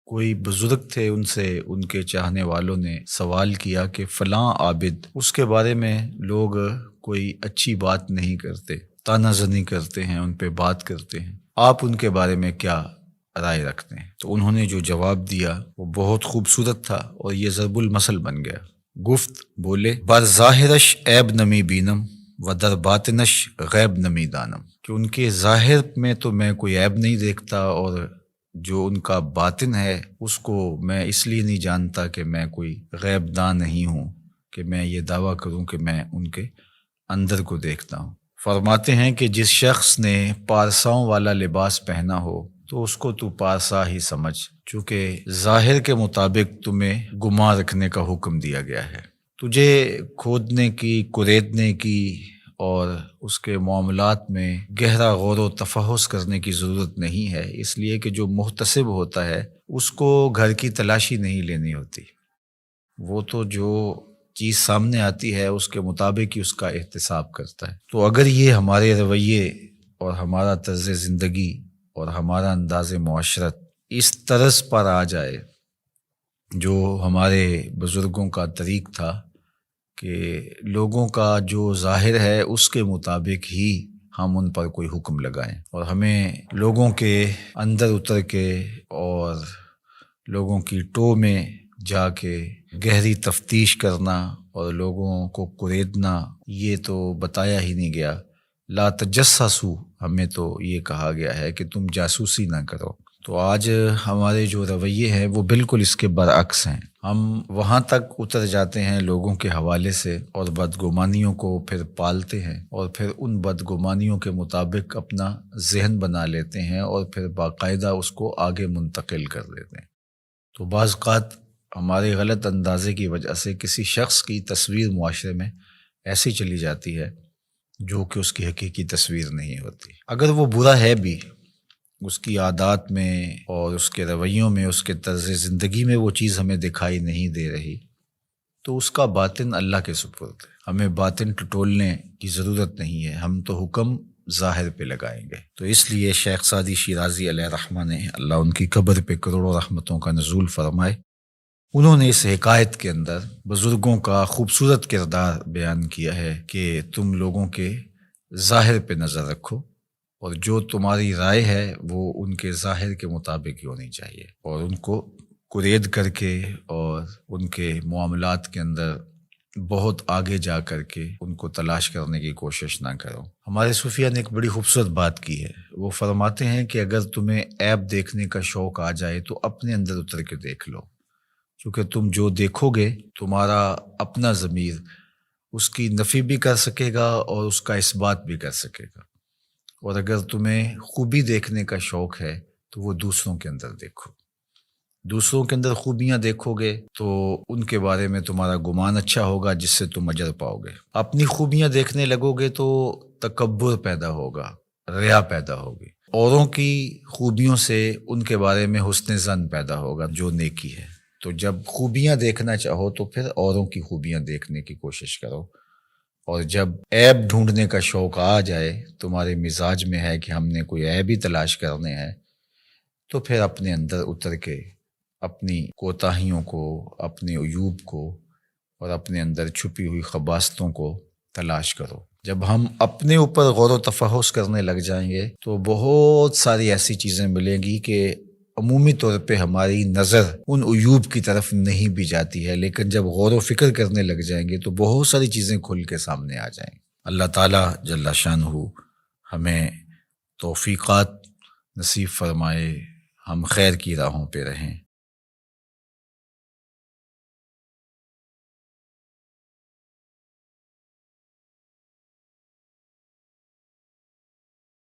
کوئی بزرگ تھے، ان سے ان کے چاہنے والوں نے سوال کیا کہ فلاں عابد، اس کے بارے میں لوگ کوئی اچھی بات نہیں کرتے، طعنہ زنی کرتے ہیں، ان پہ بات کرتے ہیں، آپ ان کے بارے میں کیا رائے رکھتے ہیں؟ تو انہوں نے جو جواب دیا وہ بہت خوبصورت تھا اور یہ ضرب المثل بن گیا۔ گفت بولے بر ظاہرش عیب نمی بینم و در باطنش غیب نمی دانم، کہ ان کے ظاہر میں تو میں کوئی عیب نہیں دیکھتا، اور جو ان کا باطن ہے اس کو میں اس لیے نہیں جانتا کہ میں کوئی غیب دان نہیں ہوں کہ میں یہ دعویٰ کروں کہ میں ان کے اندر کو دیکھتا ہوں۔ فرماتے ہیں کہ جس شخص نے پارساؤں والا لباس پہنا ہو تو اس کو تو پارسا ہی سمجھ، چونکہ ظاہر کے مطابق تمہیں گمان رکھنے کا حکم دیا گیا ہے۔ تجھے کھودنے کی، کریدنے کی اور اس کے معاملات میں گہرا غور و تفحص کرنے کی ضرورت نہیں ہے، اس لیے کہ جو محتسب ہوتا ہے اس کو گھر کی تلاشی نہیں لینی ہوتی، وہ تو جو چیز سامنے آتی ہے اس کے مطابق ہی اس کا احتساب کرتا ہے۔ تو اگر یہ ہمارے رویے اور ہمارا طرز زندگی اور ہمارا انداز معاشرت اس طرز پر آ جائے جو ہمارے بزرگوں کا طریق تھا کہ لوگوں کا جو ظاہر ہے اس کے مطابق ہی ہم ان پر کوئی حکم لگائیں، اور ہمیں لوگوں کے اندر اتر کے اور لوگوں کی ٹو میں جا کے گہری تفتیش کرنا اور لوگوں کو کریدنا، یہ تو بتایا ہی نہیں گیا۔ لا تجسسوا، ہمیں تو یہ کہا گیا ہے کہ تم جاسوسی نہ کرو۔ تو آج ہمارے جو رویے ہیں وہ بالکل اس کے برعکس ہیں۔ ہم وہاں تک اتر جاتے ہیں لوگوں کے حوالے سے اور بدگمانیوں کو پھر پالتے ہیں، اور پھر ان بدگمانیوں کے مطابق اپنا ذہن بنا لیتے ہیں اور پھر باقاعدہ اس کو آگے منتقل کر دیتے ہیں۔ تو بعض اوقات ہمارے غلط اندازے کی وجہ سے کسی شخص کی تصویر معاشرے میں ایسی چلی جاتی ہے جو کہ اس کی حقیقی تصویر نہیں ہوتی۔ اگر وہ برا ہے بھی، اس کی عادات میں اور اس کے رویوں میں، اس کے طرز زندگی میں وہ چیز ہمیں دکھائی نہیں دے رہی، تو اس کا باطن اللہ کے سپرد ہے۔ ہمیں باطن ٹٹولنے کی ضرورت نہیں ہے، ہم تو حکم ظاہر پہ لگائیں گے۔ تو اس لیے شیخ سعدی شیرازی علیہ رحمہ نے، اللہ ان کی قبر پہ کروڑوں رحمتوں کا نزول فرمائے، انہوں نے اس حکایت کے اندر بزرگوں کا خوبصورت کردار بیان کیا ہے کہ تم لوگوں کے ظاہر پہ نظر رکھو، اور جو تمہاری رائے ہے وہ ان کے ظاہر کے مطابق ہی ہونی چاہیے، اور ان کو کرید کر کے اور ان کے معاملات کے اندر بہت آگے جا کر کے ان کو تلاش کرنے کی کوشش نہ کرو۔ ہمارے صوفیہ نے ایک بڑی خوبصورت بات کی ہے، وہ فرماتے ہیں کہ اگر تمہیں عیب دیکھنے کا شوق آ جائے تو اپنے اندر اتر کے دیکھ لو، کیونکہ تم جو دیکھو گے تمہارا اپنا ضمیر اس کی نفی بھی کر سکے گا اور اس کا اثبات بھی کر سکے گا، اور اگر تمہیں خوبی دیکھنے کا شوق ہے تو وہ دوسروں کے اندر دیکھو، دوسروں کے اندر خوبیاں دیکھو گے تو ان کے بارے میں تمہارا گمان اچھا ہوگا جس سے تم اجر پاؤ گے۔ اپنی خوبیاں دیکھنے لگو گے تو تکبر پیدا ہوگا، ریا پیدا ہوگی، اوروں کی خوبیوں سے ان کے بارے میں حسن ظن پیدا ہوگا جو نیکی ہے۔ تو جب خوبیاں دیکھنا چاہو تو پھر اوروں کی خوبیاں دیکھنے کی کوشش کرو، اور جب عیب ڈھونڈنے کا شوق آ جائے، تمہارے مزاج میں ہے کہ ہم نے کوئی عیب ہی تلاش کرنے ہیں، تو پھر اپنے اندر اتر کے اپنی کوتاہیوں کو، اپنے عیوب کو اور اپنے اندر چھپی ہوئی خباثتوں کو تلاش کرو۔ جب ہم اپنے اوپر غور و تفحص کرنے لگ جائیں گے تو بہت ساری ایسی چیزیں ملیں گی کہ عمومی طور پہ ہماری نظر ان عیوب کی طرف نہیں بھی جاتی ہے، لیکن جب غور و فکر کرنے لگ جائیں گے تو بہت ساری چیزیں کھل کے سامنے آ جائیں گی۔ اللہ تعالیٰ جل شانہ ہمیں توفیقات نصیب فرمائے، ہم خیر کی راہوں پہ رہیں۔